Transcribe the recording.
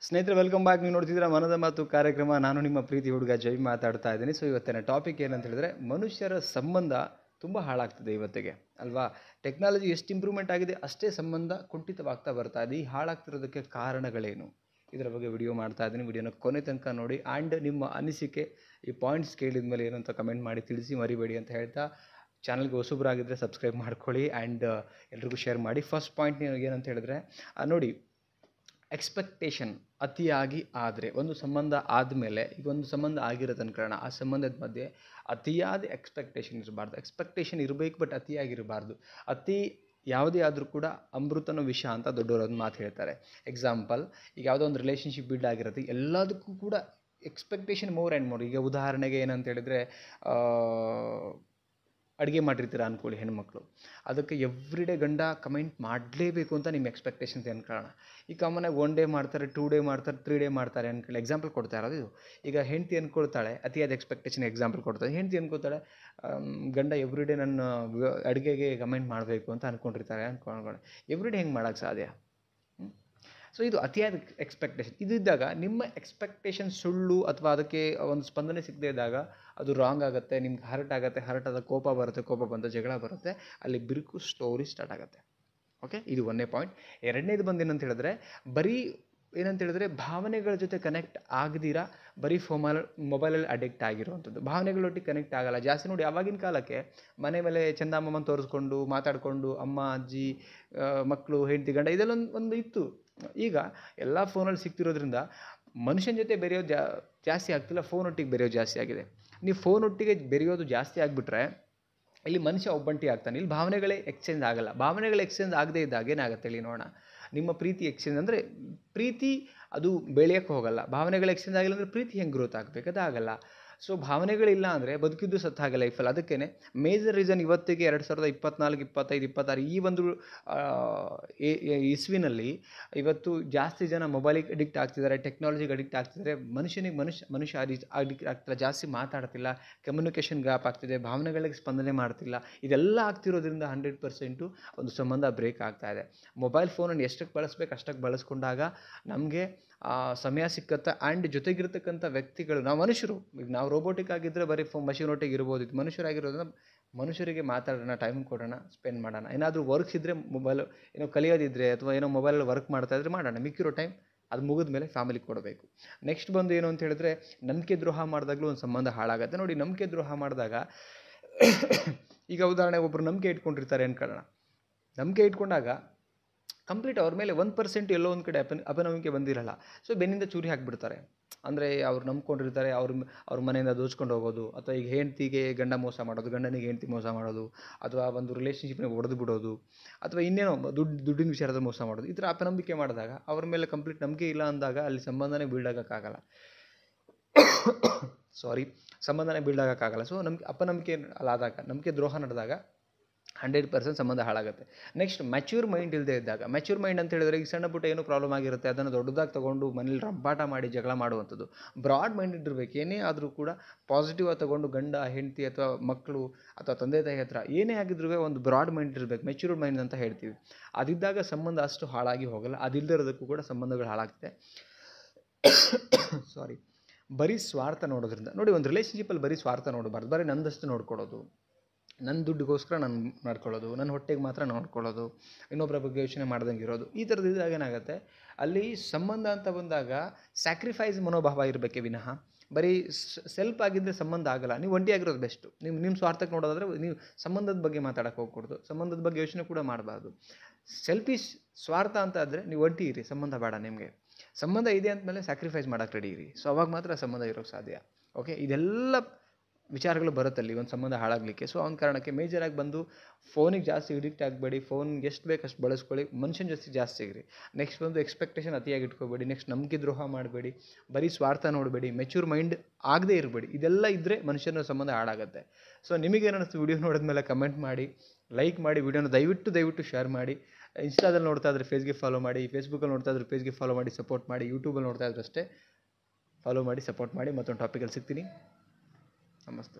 ಸ್ನೇಹಿತರೆ, welcome back. ನೀವು ನೋಡ್ತಿದ್ದೀರಾ ಮನದ ಮಾತು ಕಾರ್ಯಕ್ರಮ. ನಾನು ನಿಮ್ಮ ಪ್ರೀತಿ ಹುಡುಗ ಜೈ ಮಾತಾಡ್ತಾ ಇದ್ದೀನಿ. ಸೊ ಇವತ್ತಿನ ಟಾಪಿಕ್ ಏನಂತ ಹೇಳಿದ್ರೆ, ಮನುಷ್ಯರ ಸಂಬಂಧ ತುಂಬ ಹಾಳಾಗ್ತಿದೆ ಇವತ್ತಿಗೆ ಅಲ್ವಾ. ಟೆಕ್ನಾಲಜಿ ಎಷ್ಟು ಇಂಪ್ರೂವ್ಮೆಂಟ್ ಆಗಿದೆ ಅಷ್ಟೇ ಸಂಬಂಧ ಕುಂಠಿತವಾಗ್ತಾ ಬರ್ತಾ ಇದೆ. ಈ ಹಾಳಾಗ್ತಿರೋದಕ್ಕೆ ಕಾರಣಗಳೇನು, ಇದರ ಬಗ್ಗೆ ವಿಡಿಯೋ ಮಾಡ್ತಾ ಇದ್ದೀನಿ. ವಿಡಿಯೋನ ಕೊನೆ ತನಕ ನೋಡಿ. ಆ್ಯಂಡ್ ನಿಮ್ಮ ಅನಿಸಿಕೆ ಈ ಪಾಯಿಂಟ್ಸ್ ಕೇಳಿದ ಮೇಲೆ ಏನಂತ ಕಮೆಂಟ್ ಮಾಡಿ ತಿಳಿಸಿ ಮರಿಬೇಡಿ ಅಂತ ಹೇಳ್ತಾ, ಚಾನಲ್ಗೆ ಹೊಸಬ್ರಾಗಿದ್ದರೆ ಸಬ್ಸ್ಕ್ರೈಬ್ ಮಾಡ್ಕೊಳ್ಳಿ ಆ್ಯಂಡ್ ಎಲ್ರಿಗೂ ಶೇರ್ ಮಾಡಿ. ಫಸ್ಟ್ ಪಾಯಿಂಟ್ ಏನಂತ ಹೇಳಿದ್ರೆ, ನೋಡಿ, ಎಕ್ಸ್ಪೆಕ್ಟೇಷನ್ ಅತಿಯಾಗಿ ಆದರೆ ಒಂದು ಸಂಬಂಧ ಆದಮೇಲೆ, ಈಗ ಒಂದು ಸಂಬಂಧ ಆಗಿರೋದು ಅನ್ಕೊಳ್ಳೋಣ, ಆ ಸಂಬಂಧದ ಮಧ್ಯೆ ಅತಿಯಾದ ಎಕ್ಸ್ಪೆಕ್ಟೇಷನ್ ಇರಬಾರ್ದು. ಎಕ್ಸ್ಪೆಕ್ಟೇಷನ್ ಇರಬೇಕು, ಬಟ್ ಅತಿಯಾಗಿರಬಾರ್ದು. ಅತಿ ಯಾವುದೇ ಆದರೂ ಕೂಡ ಅಮೃತನ ವಿಷ ಅಂತ ದೊಡ್ಡವರು ಒಂದು ಮಾತು ಹೇಳ್ತಾರೆ. ಎಕ್ಸಾಂಪಲ್, ಈಗ ಯಾವುದೋ ಒಂದು ರಿಲೇಷನ್ಶಿಪ್ ಬಿಲ್ಡ್ ಆಗಿರುತ್ತೆ, ಎಲ್ಲದಕ್ಕೂ ಕೂಡ ಎಕ್ಸ್ಪೆಕ್ಟೇಷನ್ ಮೋರ್ ಆ್ಯಂಡ್ ಮೋರ್. ಈಗ ಉದಾಹರಣೆಗೆ ಏನಂತ ಹೇಳಿದರೆ, ಅಡುಗೆ ಮಾಡಿರ್ತೀರ ಅಂದ್ಕೊಳ್ಳಿ ಹೆಣ್ಮಕ್ಳು, ಅದಕ್ಕೆ ಎವ್ರಿ ಡೇ ಗಂಡ ಕಮೆಂಟ್ ಮಾಡಲೇಬೇಕು ಅಂತ ನಿಮ್ಮ ಎಕ್ಸ್ಪೆಕ್ಟೇಷನ್ಸ್ ಅನ್ಕೊಳ್ಳೋಣ. ಈ ಕಾಮನಾಗಿ 1 ಡೇ ಮಾಡ್ತಾರೆ, 2 ಡೇ ಮಾಡ್ತಾರೆ, 3 ಡೇ ಮಾಡ್ತಾರೆ ಅಂದ್ಕೊಳ್ಳಿ. ಎಕ್ಸಾಂಪಲ್ ಕೊಡ್ತಾ ಇರೋದು ಇದು. ಈಗ ಹೆಂಡತಿ ಅಂದ್ಕೊಳ್ತಾಳೆ, ಅತಿಯಾದ ಎಕ್ಸ್ಪೆಕ್ಟೇಷನ್ ಎಕ್ಸಾಂಪಲ್ ಕೊಡ್ತಾಳೆ. ಹೆಂಡತಿ ಅಂದ್ಕೊಳ್ತಾಳೆ, ಗಂಡ ಎವ್ರಿ ಡೇ ನನ್ನ ಅಡುಗೆಗೆ ಕಮೆಂಟ್ ಮಾಡಬೇಕು ಅಂತ ಅಂದ್ಕೊಂಡಿರ್ತಾರೆ ಅಂದ್ಕೊಂಡ್ಕೊಳ್ಳಿ. ಎವ್ರಿ ಡೇ ಹೆಂಗೆ ಮಾಡೋಕ್ಕೆ ಸಾಧ್ಯ? ಸೊ ಇದು ಅತಿಯಾದ ಎಕ್ಸ್ಪೆಕ್ಟೇಷನ್. ಇದ್ದಾಗ ನಿಮ್ಮ ಎಕ್ಸ್ಪೆಕ್ಟೇಷನ್ ಸುಳ್ಳು ಅಥವಾ ಅದಕ್ಕೆ ಒಂದು ಸ್ಪಂದನೆ ಸಿಗದೇ ಇದ್ದಾಗ ಅದು ರಾಂಗ್ ಆಗುತ್ತೆ, ನಿಮ್ಗೆ ಹರ್ಟ್ ಆಗುತ್ತೆ. ಹರ್ಟ್ ಆದ ಕೋಪ ಬರುತ್ತೆ, ಕೋಪ ಬಂದ ಜಗಳ ಬರುತ್ತೆ, ಅಲ್ಲಿ ಬಿರುಕು ಸ್ಟೋರಿ ಸ್ಟಾರ್ಟ್ ಆಗುತ್ತೆ. ಓಕೆ, ಇದು 1ನೇ ಪಾಯಿಂಟ್. 2ನೇದು ಬಂದು ಏನಂತ ಹೇಳಿದ್ರೆ, ಬರೀ ಏನಂತ ಹೇಳಿದ್ರೆ ಭಾವನೆಗಳ ಜೊತೆ ಕನೆಕ್ಟ್ ಆಗದಿರಾ ಬರೀ ಮೊಬೈಲಲ್ಲಿ ಅಡಿಕ್ಟ್ ಆಗಿರುವಂಥದ್ದು. ಭಾವನೆಗಳೊಟ್ಟಿಗೆ ಕನೆಕ್ಟ್ ಆಗಲ್ಲ ಜಾಸ್ತಿ. ನೋಡಿ, ಆವಾಗಿನ ಕಾಲಕ್ಕೆ ಮನೆ ಮೇಲೆ ಚಂದಮ್ಮನ ತೋರಿಸ್ಕೊಂಡು ಮಾತಾಡಿಕೊಂಡು ಅಮ್ಮ ಅಜ್ಜಿ ಮಕ್ಕಳು ಹೆಂಡತಿ ಗಂಡ ಇದೆಲ್ಲ ಒಂದು ಇತ್ತು. ಈಗ ಎಲ್ಲ ಫೋನಲ್ಲಿ ಸಿಗ್ತಿರೋದ್ರಿಂದ ಮನುಷ್ಯನ ಜೊತೆ ಬೆರೆಯೋದು ಜಾಸ್ತಿ ಆಗ್ತಿಲ್ಲ, ಫೋನೊಟ್ಟಿಗೆ ಬೆರೆಯೋದು ಜಾಸ್ತಿ ಆಗಿದೆ. ನೀವು ಫೋನೊಟ್ಟಿಗೆ ಬೆರೆಯೋದು ಜಾಸ್ತಿ ಆಗಿಬಿಟ್ರೆ ಇಲ್ಲಿ ಮನುಷ್ಯ ಒಬ್ಬಂಟಿ ಆಗ್ತಾನೆ. ಇಲ್ಲಿ ಭಾವನೆಗಳೇ ಎಕ್ಸ್ಚೇಂಜ್ ಆಗಲ್ಲ. ಭಾವನೆಗಳು ಎಕ್ಸ್ಚೇಂಜ್ ಆಗದೇ ಇದ್ದಾಗ ಏನಾಗುತ್ತೆ ಹೇಳಿ ನೋಡೋಣ. ನಿಮ್ಮ ಪ್ರೀತಿ ಎಕ್ಸ್ಚೇಂಜ್ ಅಂದರೆ ಪ್ರೀತಿ ಅದು ಬೆಳೆಯೋಕ್ಕೆ ಹೋಗಲ್ಲ. ಭಾವನೆಗಳು ಎಕ್ಸ್ಚೇಂಜ್ ಆಗಿಲ್ಲ ಅಂದರೆ ಪ್ರೀತಿ ಹೆಂಗೆ ಗ್ರೋತ್ ಆಗಬೇಕು? ಅದಾಗಲ್ಲ. ಸೊ ಭಾವನೆಗಳಿಲ್ಲ ಅಂದರೆ ಬದುಕಿದ್ದು ಸತ್ತಾಗ ಲೈಫಲ್ಲಿ. ಅದಕ್ಕೇ ಮೇಜರ್ ರೀಸನ್ ಇವತ್ತಿಗೆ 2024, 25, 26 ಈ ಒಂದು ಇಸ್ವಿನಲ್ಲಿ ಇವತ್ತು ಜಾಸ್ತಿ ಜನ ಮೊಬೈಲಿಗೆ ಅಡಿಕ್ಟ್ ಆಗ್ತಿದ್ದಾರೆ, ಟೆಕ್ನಾಲಜಿಗೆ ಅಡಿಕ್ಟ್ ಆಗ್ತಿದ್ದಾರೆ. ಮನುಷ್ಯ ಅಡಿಕ್ಟ್ ಆಗ್ತಿಲ್ಲ, ಜಾಸ್ತಿ ಮಾತಾಡ್ತಿಲ್ಲ, ಕಮ್ಯುನಿಕೇಷನ್ ಗ್ಯಾಪ್ ಆಗ್ತಿದೆ, ಭಾವನೆಗಳಿಗೆ ಸ್ಪಂದನೆ ಮಾಡ್ತಿಲ್ಲ. ಇದೆಲ್ಲ ಆಗ್ತಿರೋದ್ರಿಂದ 100% ಒಂದು ಸಂಬಂಧ ಬ್ರೇಕ್ ಆಗ್ತಾ ಇದೆ. ಮೊಬೈಲ್ ಫೋನನ್ನು ಎಷ್ಟಕ್ಕೆ ಬಳಸ್ಬೇಕು ಅಷ್ಟಕ್ಕೆ ಬಳಸ್ಕೊಂಡಾಗ ನಮಗೆ ಸಮಯ ಸಿಕ್ಕತ್ತೆ. ಆ್ಯಂಡ್ ಜೊತೆಗಿರ್ತಕ್ಕಂಥ ವ್ಯಕ್ತಿಗಳು, ನಾವು ಮನುಷ್ಯರು, ಈಗ ನಾವು ರೋಬೋಟಿಕ್ ಆಗಿದ್ದರೆ ಬರೀ ಮಷಿನ್ ಒಟ್ಟಿಗೆ ಇರ್ಬೋದಿತ್ತು. ಮನುಷ್ಯರಾಗಿರೋದ್ರಿಂದ ಮನುಷ್ಯರಿಗೆ ಮಾತಾಡೋಣ, ಟೈಮ್ ಕೊಡೋಣ, ಸ್ಪೆಂಡ್ ಮಾಡೋಣ. ಏನಾದರೂ ವರ್ಕ್ಸ್ ಇದ್ದರೆ, ಮೊಬೈಲ್ ಏನೋ ಕಲಿಯೋದಿದ್ದರೆ ಅಥವಾ ಏನೋ ಮೊಬೈಲಲ್ಲಿ ವರ್ಕ್ ಮಾಡ್ತಾಯಿದ್ರೆ ಮಾಡೋಣ. ಮಿಕ್ಕಿರೋ ಟೈಮ್ ಅದು ಮುಗಿದ ಮೇಲೆ ಫ್ಯಾಮಿಲಿಗೆ ಕೊಡಬೇಕು. ನೆಕ್ಸ್ಟ್ ಬಂದು ಏನು ಅಂತ ಹೇಳಿದ್ರೆ, ನಂಬಿಕೆ ದ್ರೋಹ ಮಾಡಿದಾಗಲೂ ಒಂದು ಸಂಬಂಧ ಹಾಳಾಗುತ್ತೆ. ನೋಡಿ, ನಂಬಿಕೆ ದ್ರೋಹ ಮಾಡಿದಾಗ ಈಗ ಉದಾಹರಣೆಗೆ ಒಬ್ಬರು ನಂಬಿಕೆ ಇಟ್ಕೊಂಡಿರ್ತಾರೆ ಅನ್ಕೊಳ್ಳೋಣ. ನಂಬಿಕೆ ಇಟ್ಕೊಂಡಾಗ ಕಂಪ್ಲೀಟ್ ಅವ್ರ ಮೇಲೆ 1% ಎಲ್ಲೋ ಒಂದು ಕಡೆ ಅಪನಂಬಿಕೆ ಬಂದಿರಲ್ಲ. ಸೊ ಬೆನ್ನಿಂದ ಚೂರಿ ಹಾಕಿಬಿಡ್ತಾರೆ. ಅಂದರೆ ಅವ್ರು ನಂಬ್ಕೊಂಡಿರ್ತಾರೆ, ಅವ್ರ ಮನೆಯಿಂದ ದೋಚ್ಕೊಂಡು ಹೋಗೋದು, ಅಥವಾ ಈಗ ಹೆಂಡ್ತಿಗೆ ಗಂಡ ಮೋಸ ಮಾಡೋದು, ಗಂಡನಿಗೆ ಹೆಂಡ್ತಿ ಮೋಸ ಮಾಡೋದು, ಅಥವಾ ಒಂದು ರಿಲೇಷನ್ಶಿಪ್ನ ಒಡೆದು ಬಿಡೋದು, ಅಥವಾ ಇನ್ನೇನೋ ದುಡ್ಡಿನ ವಿಚಾರದಲ್ಲಿ ಮೋಸ ಮಾಡೋದು. ಈ ಥರ ಅಪನಂಬಿಕೆ ಮಾಡಿದಾಗ ಅವ್ರ ಮೇಲೆ ಕಂಪ್ಲೀಟ್ ನಂಬಿಕೆ ಇಲ್ಲ ಅಂದಾಗ ಅಲ್ಲಿ ಸಂಬಂಧನೇ ಬಿಲ್ಡ್ ಆಗೋಕ್ಕಾಗಲ್ಲ. ಸಂಬಂಧನೇ ಬಿಲ್ಡ್ ಆಗೋಕ್ಕಾಗಲ್ಲ. ಸೊ ಅಪನಂಬಿಕೆ ಅಲ್ಲಾದಾಗ, ನಂಬಿಕೆ ದ್ರೋಹ ನಡೆದಾಗ 100% ಸಂಬಂಧ ಹಾಳಾಗುತ್ತೆ. ನೆಕ್ಸ್ಟ್, ಮ್ಯಾಚ್ಯೂರ್ ಮೈಂಡ್ ಇಲ್ಲದೆ ಇದ್ದಾಗ. ಮ್ಯಾಚ್ಯೂರ್ ಮೈಂಡ್ ಅಂತ ಹೇಳಿದ್ರೆ, ಈಗ ಸಣ್ಣ ಪುಟ್ಟ ಏನೋ ಪ್ರಾಬ್ಲಮ್ ಆಗಿರುತ್ತೆ, ಅದನ್ನು ದೊಡ್ಡದಾಗಿ ತೊಗೊಂಡು ಮನೇಲಿ ರಂಪಾಟ ಮಾಡಿ ಜಗಳ ಮಾಡುವಂಥದ್ದು. ಬ್ರಾಡ್ ಮೈಂಡ್ ಇರಬೇಕು. ಏನೇ ಆದರೂ ಕೂಡ ಪಾಸಿಟಿವ್ ಆಗಿ ತೊಗೊಂಡು ಗಂಡ ಹೆಂಡತಿ ಅಥವಾ ಮಕ್ಕಳು ಅಥವಾ ತಂದೆ ತಾಯಿ ಹತ್ರ ಏನೇ ಆಗಿದ್ರೂ ಒಂದು ಬ್ರಾಡ್ ಮೈಂಡ್ ಇರಬೇಕು, ಮೆಚ್ಯೂರ್ಡ್ ಮೈಂಡ್ ಅಂತ ಹೇಳ್ತೀವಿ. ಅದಿದ್ದಾಗ ಸಂಬಂಧ ಅಷ್ಟು ಹಾಳಾಗಿ ಹೋಗಲ್ಲ. ಅದಿಲ್ಲದೆ ಇರೋದಕ್ಕೂ ಕೂಡ ಸಂಬಂಧಗಳು ಹಾಳಾಗ್ತದೆ. ಬರೀ ಸ್ವಾರ್ಥ ನೋಡೋದ್ರಿಂದ. ನೋಡಿ, ಒಂದು ರಿಲೇಷನ್ಶಿಪ್ಪಲ್ಲಿ ಬರೀ ಸ್ವಾರ್ಥ ನೋಡಬಾರ್ದು. ಬರೀ ನಂದಷ್ಟು ನೋಡ್ಕೊಳ್ಳೋದು, ನನ್ನ ದುಡ್ಡಿಗೋಸ್ಕರ ನಾನು ಮಾಡ್ಕೊಳ್ಳೋದು, ನನ್ನ ಹೊಟ್ಟೆಗೆ ಮಾತ್ರ ನೋಡ್ಕೊಳ್ಳೋದು, ಇನ್ನೊಬ್ಬರ ಬಗ್ಗೆ ಯೋಚನೆ ಮಾಡ್ದಂಗೆ ಇರೋದು. ಈ ಥರದ್ದು ಇದ್ದಾಗ ಏನಾಗುತ್ತೆ, ಅಲ್ಲಿ ಸಂಬಂಧ ಅಂತ ಬಂದಾಗ ಸ್ಯಾಕ್ರಿಫೈಸ್ ಮನೋಭಾವ ಇರಬೇಕೇ ವಿನಃ ಬರೀ ಸೆಲ್ಫ್ ಆಗಿದ್ದರೆ ಸಂಬಂಧ ಆಗಲ್ಲ. ನೀವು ಒಂಟಿಯಾಗಿರೋದು ಬೆಸ್ಟು. ನಿಮ್ಮ ಸ್ವಾರ್ಥಕ್ಕೆ ನೋಡೋದಾದರೆ ನೀವು ಸಂಬಂಧದ ಬಗ್ಗೆ ಮಾತಾಡೋಕ್ಕೆ ಹೋಗ್ಕೊಡ್ದು, ಸಂಬಂಧದ ಬಗ್ಗೆ ಯೋಚನೆ ಕೂಡ ಮಾಡಬಾರ್ದು. ಸೆಲ್ಫಿಶ್ ಸ್ವಾರ್ಥ ಅಂತ ಆದರೆ ನೀವು ಒಂಟಿ ಇರಿ, ಸಂಬಂಧ ಬೇಡ ನಿಮಗೆ. ಸಂಬಂಧ ಇದೆ ಅಂದಮೇಲೆ ಸ್ಯಾಕ್ರಿಫೈಸ್ ಮಾಡೋಕ್ಕೆ ರೆಡಿ ಇರಿ. ಸೊ ಅವಾಗ ಮಾತ್ರ ಸಂಬಂಧ ಇರೋಕ್ಕೆ ಸಾಧ್ಯ. ಓಕೆ, ಇದೆಲ್ಲ ವಿಚಾರಗಳು ಬರುತ್ತಲ್ಲಿ ಒಂದು ಸಂಬಂಧ ಹಾಳಾಗಲಿಕ್ಕೆ. ಸೊ ಅವ್ನ ಕಾರಣಕ್ಕೆ ಮೇಜರಾಗಿ ಬಂದು ಫೋನಿಗೆ ಜಾಸ್ತಿ ಅಡಿಕ್ಟ್ ಆಗಬೇಡಿ. ಫೋನ್ಗೆ ಎಷ್ಟು ಬೇಕು ಅಷ್ಟು ಬಳಸ್ಕೊಳ್ಳಿ. ಮನುಷ್ಯನ ಜೊತೆ ಜಾಸ್ತಿ ಇರಿ. ನೆಕ್ಸ್ಟ್ ಬಂದು ಎಕ್ಸ್ಪೆಕ್ಟೇಷನ್ ಅತಿಯಾಗಿ ಇಟ್ಕೋಬೇಡಿ. ನೆಕ್ಸ್ಟ್ ನಂಬಿಕೆ ದ್ರೋಹ ಮಾಡಬೇಡಿ. ಬರೀ ಸ್ವಾರ್ಥ ನೋಡಬೇಡಿ. ಮೆಚ್ಯೂರ್ ಮೈಂಡ್ ಆಗದೇ ಇರಬೇಡಿ. ಇದೆಲ್ಲ ಇದ್ದರೆ ಮನುಷ್ಯನ ಸಂಬಂಧ ಹಾಳಾಗುತ್ತೆ. ಸೊ ನಿಮಗೇನು ಅನ್ನಿಸ್ತು ವಿಡಿಯೋ ನೋಡಿದ್ಮೇಲೆ ಕಮೆಂಟ್ ಮಾಡಿ, ಲೈಕ್ ಮಾಡಿ, ವಿಡಿಯೋನ ದಯವಿಟ್ಟು ಶೇರ್ ಮಾಡಿ. ಇನ್ಸ್ಟಾದಲ್ಲಿ ನೋಡ್ತಾ ಇದ್ರೆ ಫೇಸ್ಗೆ ಫಾಲೋ ಮಾಡಿ, ಫೇಸ್ಬುಕ್ಕಲ್ಲಿ ನೋಡ್ತಾ ಇದ್ರೆ ಪೇಜ್ಗೆ ಫಾಲೋ ಮಾಡಿ, ಸಪೋರ್ಟ್ ಮಾಡಿ. ಯೂಟ್ಯೂಬಲ್ಲಿ ನೋಡ್ತಾ ಇದ್ರೆ ಅಷ್ಟೇ ಫಾಲೋ ಮಾಡಿ, ಸಪೋರ್ಟ್ ಮಾಡಿ. ಮತ್ತೊಂದು ಟಾಪಿಕಲ್ಲಿ ಸಿಗ್ತೀನಿ. ನಮಸ್ತೆ.